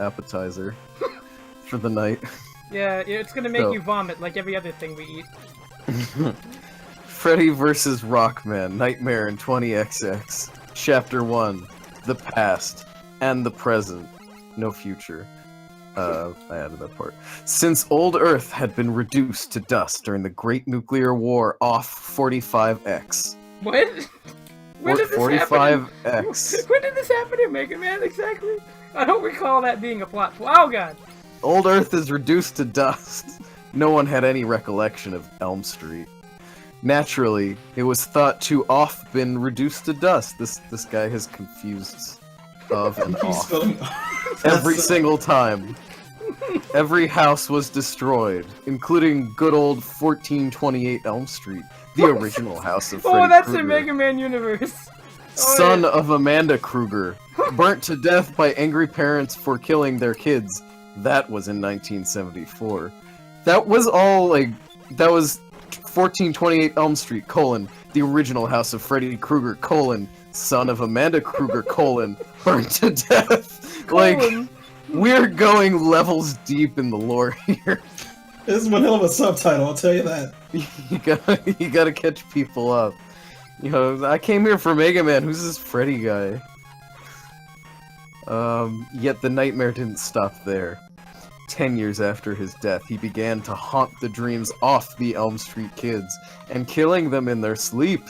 appetizer for the night. Yeah, it's gonna make you vomit like every other thing we eat. Freddy vs. Rockman, Nightmare in 20XX. Chapter 1. The Past. And the Present. No future. I added that part. Since old Earth had been reduced to dust during the Great Nuclear War off 45X. What? When did this 45X. When did this happen in Mega Man exactly? I don't recall that being a plot. Oh god. Old Earth is reduced to dust. No one had any recollection of Elm Street. Naturally, it was thought to off been reduced to dust. This guy has confused of and off. Every single time. Every house was destroyed, including good old 1428 Elm Street, the original house of Freddy Oh, that's Krueger. the Mega Man universe. Oh, Son yeah. of Amanda Krueger, burnt to death by angry parents for killing their kids. That was in 1974. That was all, like, that was 1428 Elm Street, the original house of Freddy Krueger, son of Amanda Krueger, burnt to death. Like, we're going levels deep in the lore here. This is one hell of a subtitle, I'll tell you that. You gotta catch people up. You know, I came here for Mega Man, who's this Freddy guy? Yet the nightmare didn't stop there. 10 years after his death, he began to haunt the dreams off the Elm Street kids, and killing them in their sleep.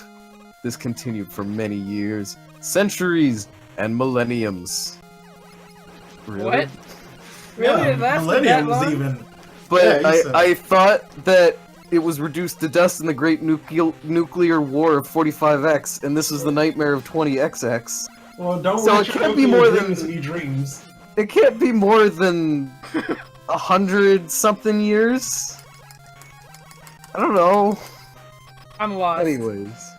This continued for many years, centuries, and millenniums. Really? What? Really? Yeah, It lasted Millennium that was long? even... But Yeah, I thought that it was reduced to dust in the Great Nuclear War of 45X, and this is the Nightmare of 20XX. Well, don't So let it your can't be nuclear more than- dreams be dreams. It can't be more than 100-something years? I don't know. I'm lost. Anyways.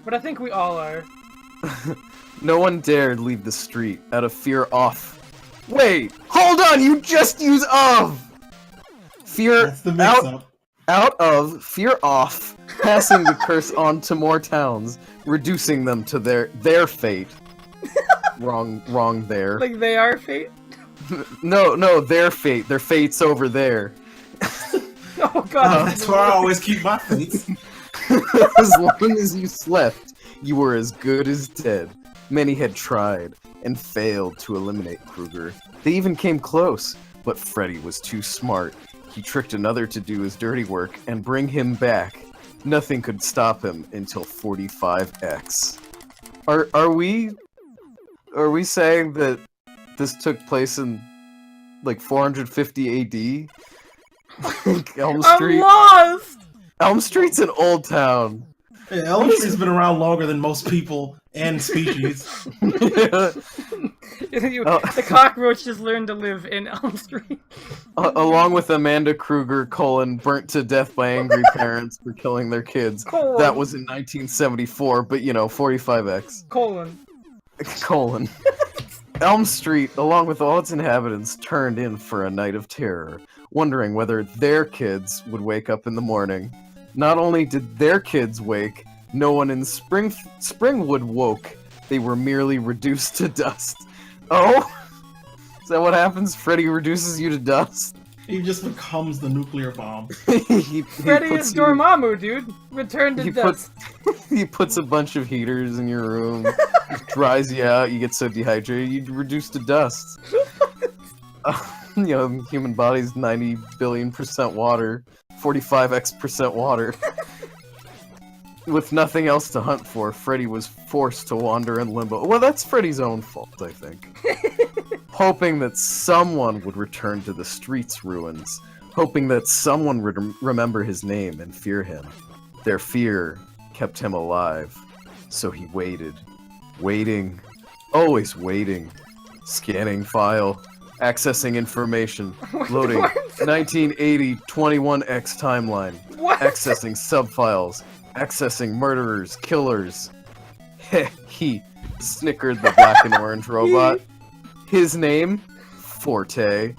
But I think we all are. No one dared leave the street out of fear off. Wait! Hold on! You just use of! Fear That's the mix-up. out of, fear off, passing the curse on to more towns, reducing them to their fate. Wrong there. Like they are fate? No, their fate. Their fate's over there. Oh god. That's where I always keep my fates. As long as you slept, you were as good as dead. Many had tried and failed to eliminate Krueger. They even came close, but Freddy was too smart. He tricked another to do his dirty work and bring him back. Nothing could stop him until 45X. Are we saying that this took place in like 450 AD? Elm Street. I'm lost! Elm Street's an old town. Yeah, Elm Street's been around longer than most people and species. The cockroach just learned to live in Elm Street. Along with Amanda Krueger, burnt to death by angry parents for killing their kids. That was in 1974, but you know, 45X. Elm Street, along with all its inhabitants, turned in for a night of terror, wondering whether their kids would wake up in the morning. Not only did their kids wake, no one in Springwood woke. They were merely reduced to dust. Oh? Is that what happens? Freddy reduces you to dust? He just becomes the nuclear bomb. Freddy is Dormammu, dude. Return to dust. He puts a bunch of heaters in your room, dries you out, you get so dehydrated, you reduce to dust. You know, human body's 90 billion% water, 45x% water. With nothing else to hunt for, Freddy was forced to wander in limbo. Well, that's Freddy's own fault, I think. Hoping that someone would return to the street's ruins. Hoping that someone would remember his name and fear him. Their fear kept him alive. So he waited. Waiting. Always waiting. Scanning file. Accessing information. Loading. 1980 21X timeline. What? Accessing subfiles. Accessing murderers, killers. Heh, he snickered the black and orange robot. His name? Forte.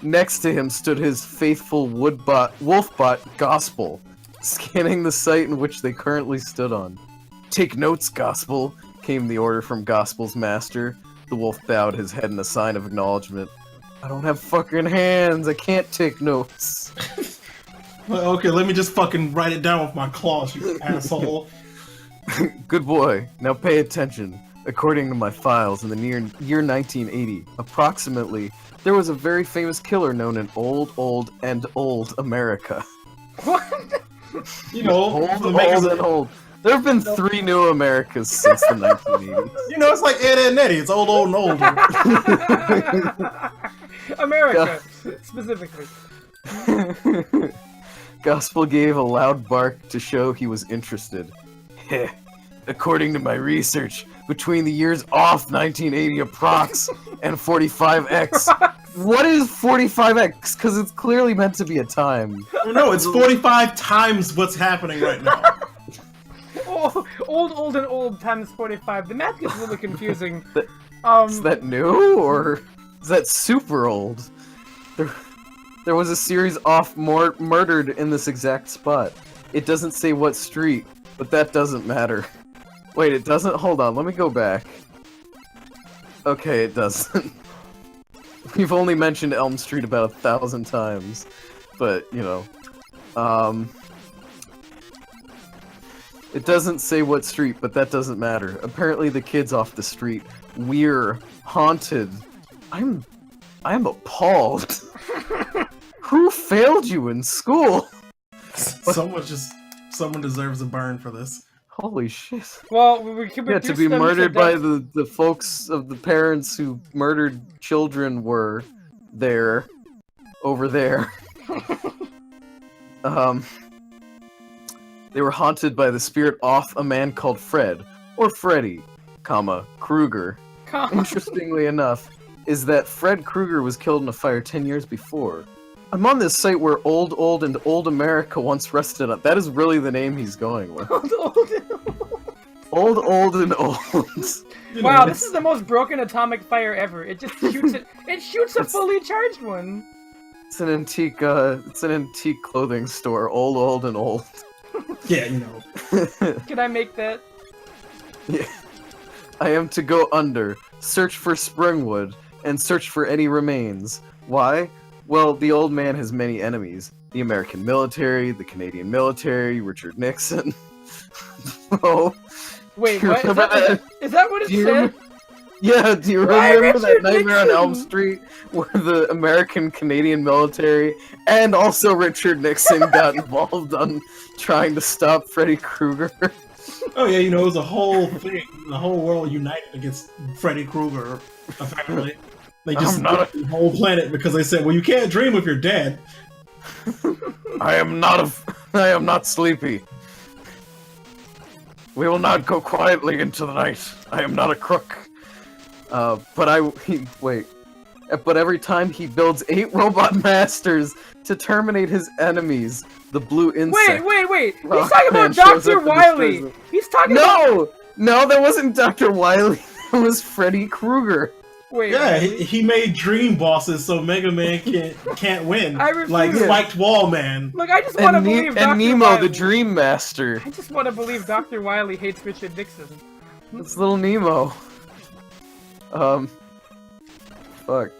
Next to him stood his faithful wolfbot, Gospel, scanning the site in which they currently stood on. Take notes, Gospel, came the order from Gospel's master. The wolf bowed his head in a sign of acknowledgement. I don't have fucking hands. I can't take notes. Well, okay, let me just fucking write it down with my claws, you asshole. Good boy. Now pay attention. According to my files, in the year 1980, approximately, there was a very famous killer known in old America. What? You know, old. There have been 3 new Americas since the 1980s. You know, it's like Ed, Ed and Eddie. It's old and old. America, specifically. Gospel gave a loud bark to show he was interested. Heh. According to my research, between the years off 1980 approx and 45x. What is 45x? Because it's clearly meant to be a time. No, it's 45 times what's happening right now. Oh, old and old times 45. The math gets really confusing. Is that new, or is that super old? There was a series off murdered in this exact spot. It doesn't say what street, but that doesn't matter. Wait, it doesn't? Hold on, let me go back. Okay, it doesn't. We've only mentioned Elm Street about 1,000 times, but, you know. It doesn't say what street, but that doesn't matter. Apparently the kid's off the street. We're haunted. I'm appalled. Who failed you in school? Someone deserves a burn for this. Holy shit. Well, we could Yeah, to be murdered by the folks of the parents who murdered children were there. Over there. They were haunted by the spirit off a man called Fred, or Freddy, Krueger. Interestingly enough, is that Fred Krueger was killed in a fire 10 years before. I'm on this site where old America once rested on. That is really the name he's going with. Old and old. Wow, this is the most broken atomic fire ever. It just shoots it. It shoots a fully charged one. It's an antique. It's an antique clothing store. Old and old. Yeah, you know. Can I make that? Yeah. I am to go under, search for Springwood, and search for any remains. Why? Well, the old man has many enemies. The American military, the Canadian military, Richard Nixon. Oh. Wait, what? Is that what it said? Yeah, do you remember that Nightmare on Elm Street where the American-Canadian military and also Richard Nixon got involved on trying to stop Freddy Krueger? Oh yeah, you know, it was a whole thing. The whole world united against Freddy Krueger, effectively. They just the whole planet because they said, well, you can't dream if you're dead. I am not sleepy. We will not go quietly into the night. I am not a crook. But every time he builds 8 robot masters to terminate his enemies, the blue insect. Wait! He's talking about Dr. Wily! He's talking about... No, that wasn't Dr. Wily. That was Freddy Krueger. Wait. Yeah, he made dream bosses so Mega Man can't win. I refuse. Like Spiked Wall Man. Look, I just want to believe Dr. And Nemo, Wily. the Dream Master. I just want to believe Dr. Wily hates Richard Nixon. It's little Nemo. Fuck.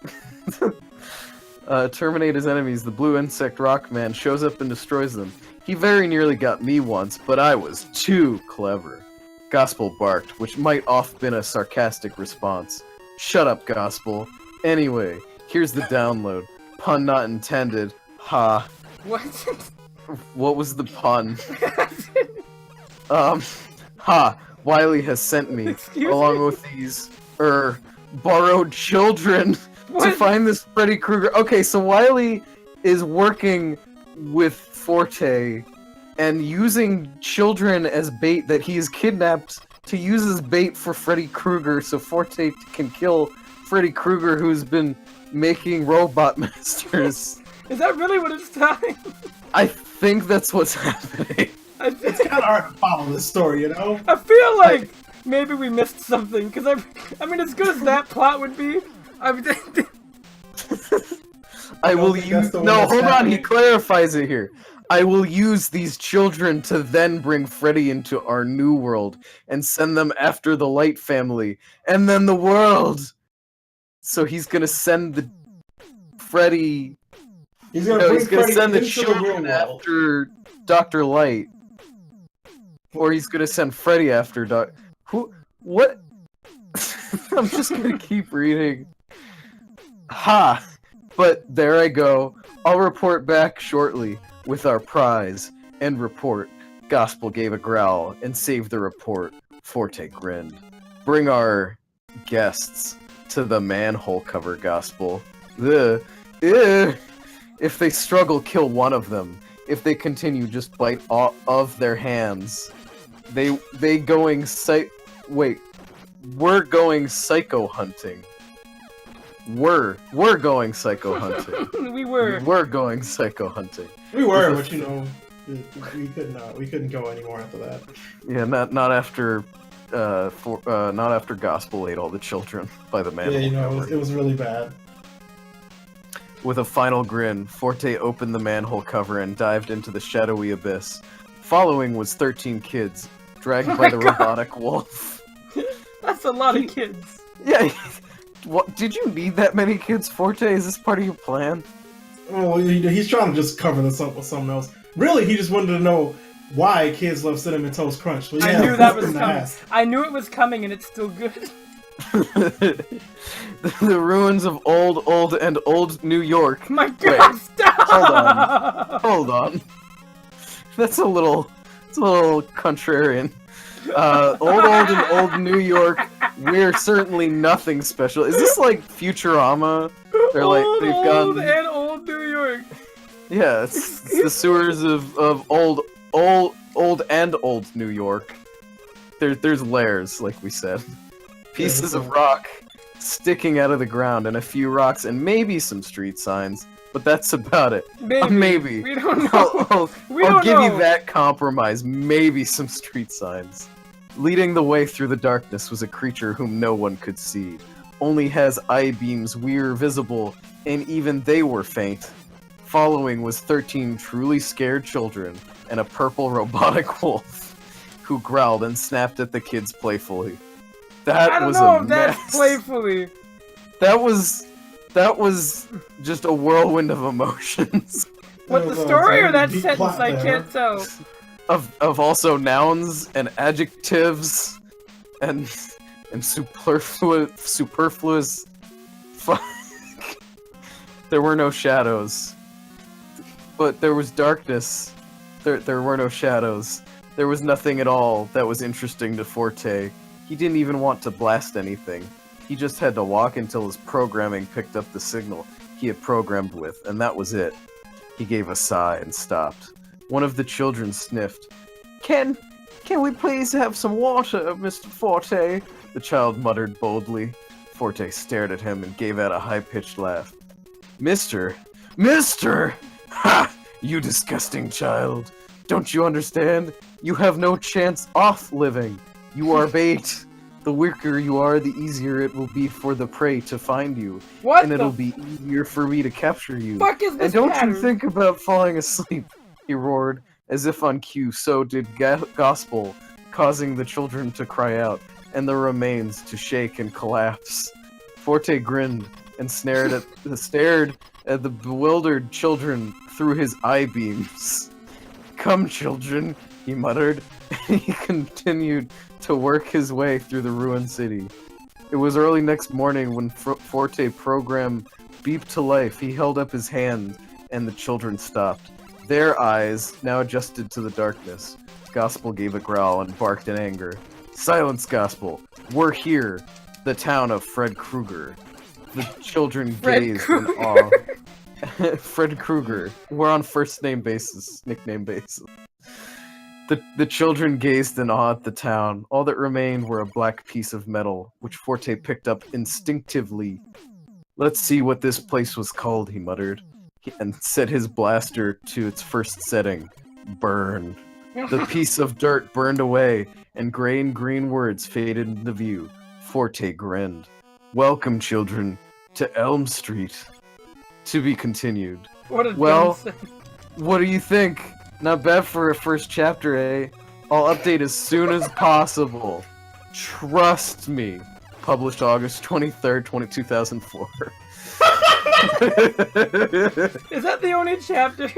Terminate his enemies. The blue insect Rockman shows up and destroys them. He very nearly got me once, but I was too clever. Gospel barked, which might oft been a sarcastic response. Shut up, Gospel. Anyway, here's the download. Pun not intended. Ha. What? What was the pun? Ha. Wiley has sent me, along with these, borrowed children to find this Freddy Krueger. Okay, so Wiley is working with Forte and using children as bait that he is kidnapped to use as bait for Freddy Krueger so Forte can kill Freddy Krueger, who's been making robot masters. Is that really what it's telling? I think that's what's happening. It's kind of hard to follow this story, you know? I feel like maybe we missed something, because I mean, as good as that plot would be, I will use... No, hold on, he clarifies it here. I will use these children to then bring Freddy into our new world and send them after the Light family, and then the world So he's gonna send the Freddy. He's gonna He's gonna send the into the real children world. after Dr. Light, or he's gonna send Freddy after Who? What? I'm just gonna keep reading. Ha! But there I go. I'll report back shortly with our prize. End report. Gospel gave a growl and saved the report. Forte grinned. Bring our guests to the manhole cover, Gospel. Ugh. Ugh. If they struggle, kill one of them. If they continue, just bite off of their hands. They going Wait. We're going psycho hunting. We're going psycho hunting. We were. We're going psycho hunting. We were, but you know, we couldn't go anymore after that. Yeah, not after not after Gospel ate all the children by the man. Yeah, you know, it was really bad. With a final grin, Forte opened the manhole cover and dived into the shadowy abyss. Following was 13 kids, dragged by the robotic wolf. That's a lot of kids. Yeah. What? Did you need that many kids, Forte? Is this part of your plan? Oh, he's trying to just cover this up with something else. Really, he just wanted to know why kids love Cinnamon Toast Crunch. But yeah, I knew that was in the coming. ass. I knew it was coming, and it's still good. The ruins of old New York. My God! Wait, Stop! Hold on. That's a little contrarian. Old New York. We're certainly nothing special. Is this like Futurama? They're like old New York. Yeah, it's the sewers of old New York. There's layers, like we said. Pieces of rock sticking out of the ground, and a few rocks, and maybe some street signs. But that's about it. Maybe. We don't know. I'll give you that compromise. Maybe some street signs. Leading the way through the darkness was a creature whom no one could see. Only has eye beams were visible, and even they were faint. Following was 13 truly scared children, and a purple robotic wolf, who growled and snapped at the kids playfully. That was a mess. That's playfully. That was just a whirlwind of emotions. What, the story or that sentence? I can't tell. Of also nouns and adjectives and superfluous. Fuck. There were no shadows, but there was darkness. There were no shadows. There was nothing at all that was interesting to Forte. He didn't even want to blast anything. He just had to walk until his programming picked up the signal he had programmed with, and that was it. He gave a sigh and stopped. One of the children sniffed. Can we please have some water, Mr. Forte? The child muttered boldly. Forte stared at him and gave out a high-pitched laugh. Mister! Ha! You disgusting child! Don't you understand? You have no chance off living. You are bait. The weaker you are, the easier it will be for the prey to find you. What? And it'll be easier for me to capture you. Fuck is this And don't pattern? you think about falling asleep, he roared, as if on cue. So did Gospel, causing the children to cry out, and the remains to shake and collapse. Forte grinned and stared at the bewildered children through his eye beams. Come, children, he muttered, and he continued to work his way through the ruined city. It was early next morning when Forte program beeped to life. He held up his hand, and the children stopped. Their eyes now adjusted to the darkness. Gospel gave a growl and barked in anger. Silence, Gospel! We're here! The town of Fred Krueger. The children gazed in awe. Fred Krueger. We're on first name basis, nickname basis. The children gazed in awe at the town. All that remained were a black piece of metal, which Forte picked up instinctively. Let's see what this place was called, he muttered, and set his blaster to its first setting. Burn. The piece of dirt burned away, and gray and green words faded into view. Forte grinned. Welcome, children, to Elm Street. To be continued. What a Well, dumb sentence. what do you think? Not bad for a first chapter, eh? I'll update as soon as possible. Trust me. published August 23rd, 2004. Is that the only chapter?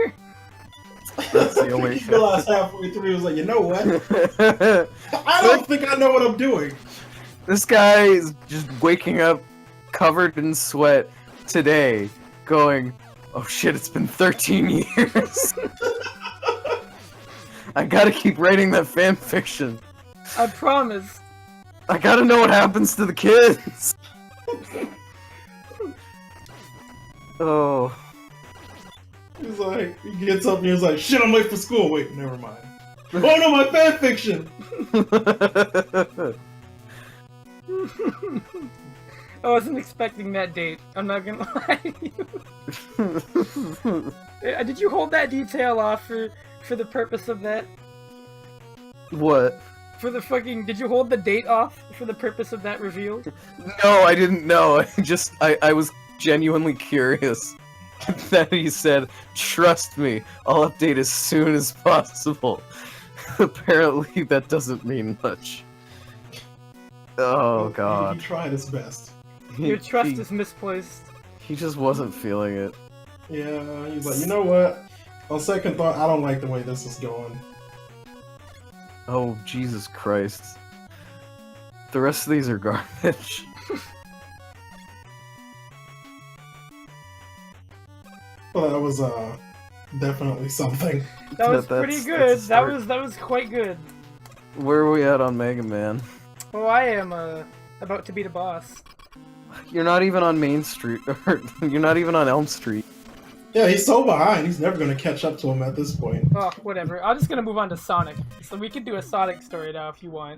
That's the only He realized halfway through, he was like, you know what? I don't think I know what I'm doing. This guy is just waking up covered in sweat today, going, oh shit, it's been 13 years. I gotta keep writing that fanfiction. I promise. I gotta know what happens to the kids. Oh. He's like, he gets up and he's like, shit, I'm late for school. Wait, never mind. Oh no, my fanfiction! I wasn't expecting that date. I'm not gonna lie to you. Did you hold that detail off for the purpose of that? What? For the fucking... Did you hold the date off for the purpose of that reveal? No, I didn't know. I was genuinely curious. That he said, trust me, I'll update as soon as possible. Apparently that doesn't mean much. Oh god. He tried his best. Your trust is misplaced. He just wasn't feeling it. Yeah, he's like, you know what? On second thought, I don't like the way this is going. Oh, Jesus Christ. The rest of these are garbage. Well, that was definitely something. That was That's pretty a good. start. That was quite good. Where are we at on Mega Man? Well, I am about to beat a boss. You're not even on Main Street, or you're not even on Elm Street. Yeah, he's so behind. He's never gonna catch up to him at this point. Oh, whatever. I'm just gonna move on to Sonic. So we can do a Sonic story now if you want.